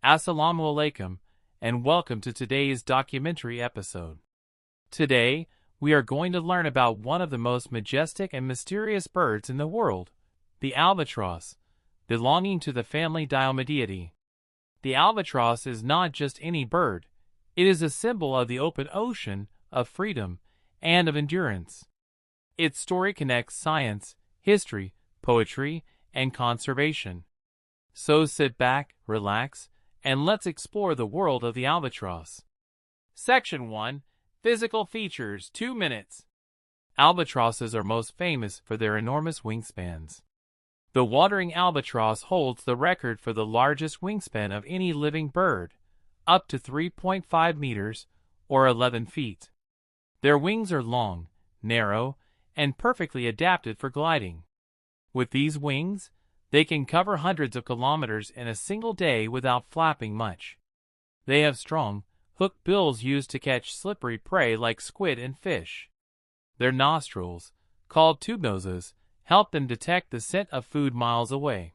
Assalamu alaikum, and welcome to today's documentary episode. Today, we are going to learn about one of the most majestic and mysterious birds in the world, the albatross, belonging to the family Diomedeidae. The albatross is not just any bird, it is a symbol of the open ocean, of freedom, and of endurance. Its story connects science, history, poetry, and conservation. So sit back, relax, and let's explore the world of the albatross. Section 1. Physical features, 2 minutes. Albatrosses are most famous for their enormous wingspans. The wandering albatross holds the record for the largest wingspan of any living bird, up to 3.5 meters, or 11 feet. Their wings are long, narrow, and perfectly adapted for gliding. With these wings, they can cover hundreds of kilometers in a single day without flapping much. They have strong, hooked bills used to catch slippery prey like squid and fish. Their nostrils, called tube noses, help them detect the scent of food miles away.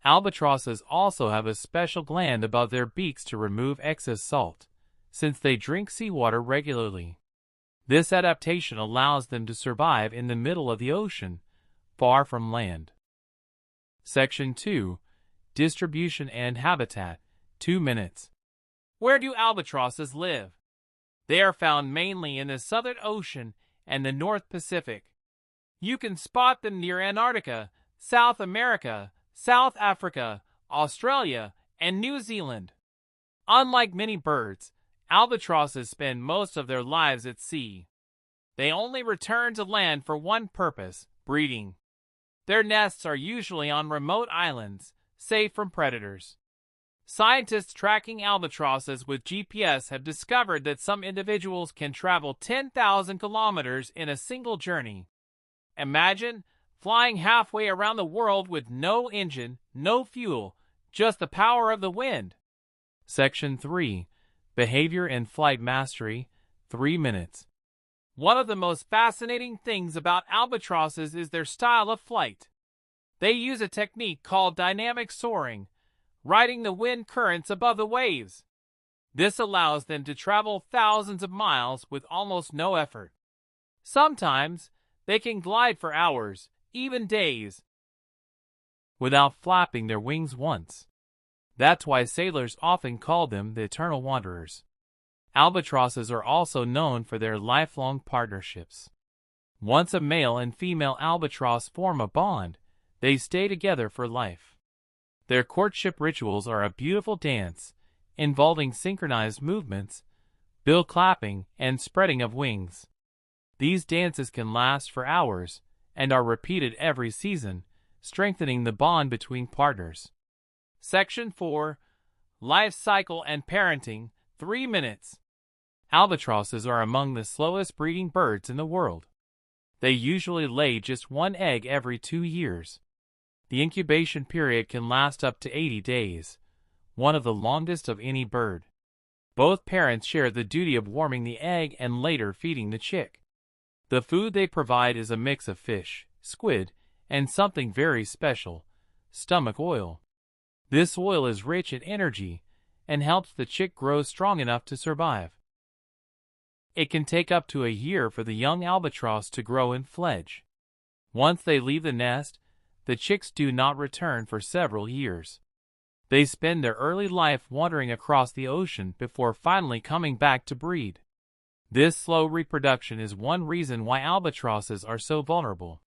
Albatrosses also have a special gland above their beaks to remove excess salt, since they drink seawater regularly. This adaptation allows them to survive in the middle of the ocean, far from land. Section 2. Distribution and Habitat, 2 minutes. Where do albatrosses live? They are found mainly in the Southern Ocean and the North Pacific. You can spot them near Antarctica, South America, South Africa, Australia, and New Zealand. Unlike many birds, albatrosses spend most of their lives at sea. They only return to land for one purpose: breeding. Their nests are usually on remote islands, safe from predators. Scientists tracking albatrosses with GPS have discovered that some individuals can travel 10,000 kilometers in a single journey. Imagine flying halfway around the world with no engine, no fuel, just the power of the wind. Section 3. Behavior and Flight Mastery, 3 minutes. One of the most fascinating things about albatrosses is their style of flight. They use a technique called dynamic soaring, riding the wind currents above the waves. This allows them to travel thousands of miles with almost no effort. Sometimes, they can glide for hours, even days, without flapping their wings once. That's why sailors often call them the eternal wanderers. Albatrosses are also known for their lifelong partnerships. Once a male and female albatross form a bond, they stay together for life. Their courtship rituals are a beautiful dance, involving synchronized movements, bill clapping, and spreading of wings. These dances can last for hours and are repeated every season, strengthening the bond between partners. Section 4. Life Cycle and Parenting, 3 minutes. Albatrosses are among the slowest breeding birds in the world. They usually lay just one egg every 2 years. The incubation period can last up to 80 days, one of the longest of any bird. Both parents share the duty of warming the egg and later feeding the chick. The food they provide is a mix of fish, squid, and something very special: stomach oil. This oil is rich in energy and helps the chick grow strong enough to survive. It can take up to a year for the young albatross to grow and fledge. Once they leave the nest, the chicks do not return for several years. They spend their early life wandering across the ocean before finally coming back to breed. This slow reproduction is one reason why albatrosses are so vulnerable.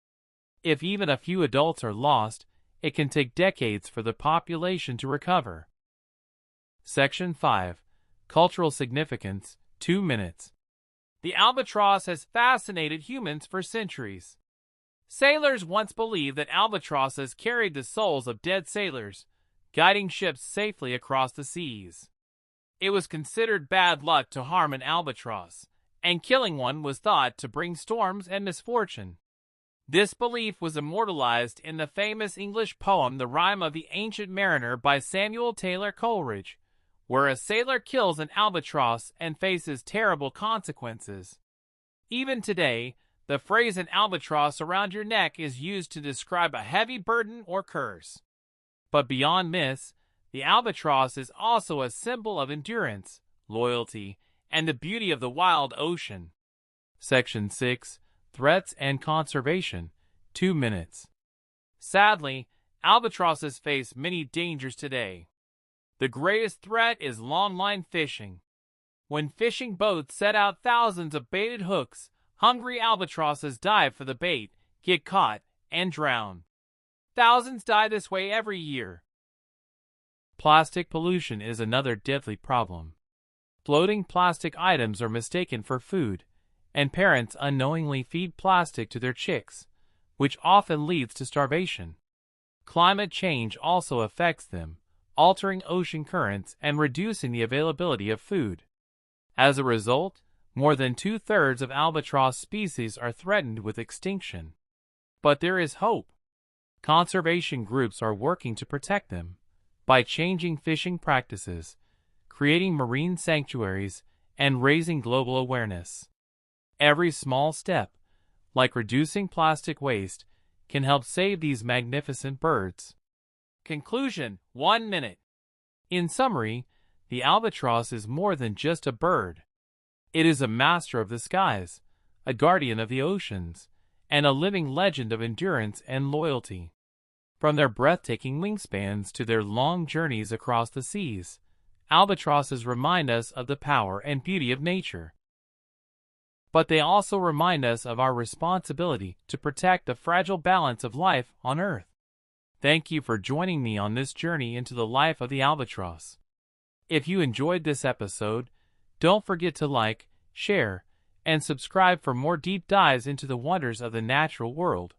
If even a few adults are lost, it can take decades for the population to recover. Section 5. Cultural Significance, 2 minutes. The albatross has fascinated humans for centuries. Sailors once believed that albatrosses carried the souls of dead sailors, guiding ships safely across the seas. It was considered bad luck to harm an albatross, and killing one was thought to bring storms and misfortune. This belief was immortalized in the famous English poem The Rime of the Ancient Mariner by Samuel Taylor Coleridge, where a sailor kills an albatross and faces terrible consequences. Even today, the phrase "an albatross around your neck" is used to describe a heavy burden or curse. But beyond myths, The albatross is also a symbol of endurance, loyalty, and the beauty of the wild ocean. Section 6. Threats and Conservation. 2 minutes. Sadly, albatrosses face many dangers today. The greatest threat is longline fishing. When fishing boats set out thousands of baited hooks, hungry albatrosses dive for the bait, get caught, and drown. Thousands die this way every year. Plastic pollution is another deadly problem. Floating plastic items are mistaken for food, and parents unknowingly feed plastic to their chicks, which often leads to starvation. Climate change also affects them, altering ocean currents and reducing the availability of food. As a result, more than 2/3 of albatross species are threatened with extinction. But there is hope. Conservation groups are working to protect them by changing fishing practices, creating marine sanctuaries, and raising global awareness. Every small step, like reducing plastic waste, can help save these magnificent birds. Conclusion: 1 minute. In summary, the albatross is more than just a bird. It is a master of the skies, a guardian of the oceans, and a living legend of endurance and loyalty. From their breathtaking wingspans to their long journeys across the seas, albatrosses remind us of the power and beauty of nature. But they also remind us of our responsibility to protect the fragile balance of life on Earth. Thank you for joining me on this journey into the life of the albatross. If you enjoyed this episode, don't forget to like, share, and subscribe for more deep dives into the wonders of the natural world.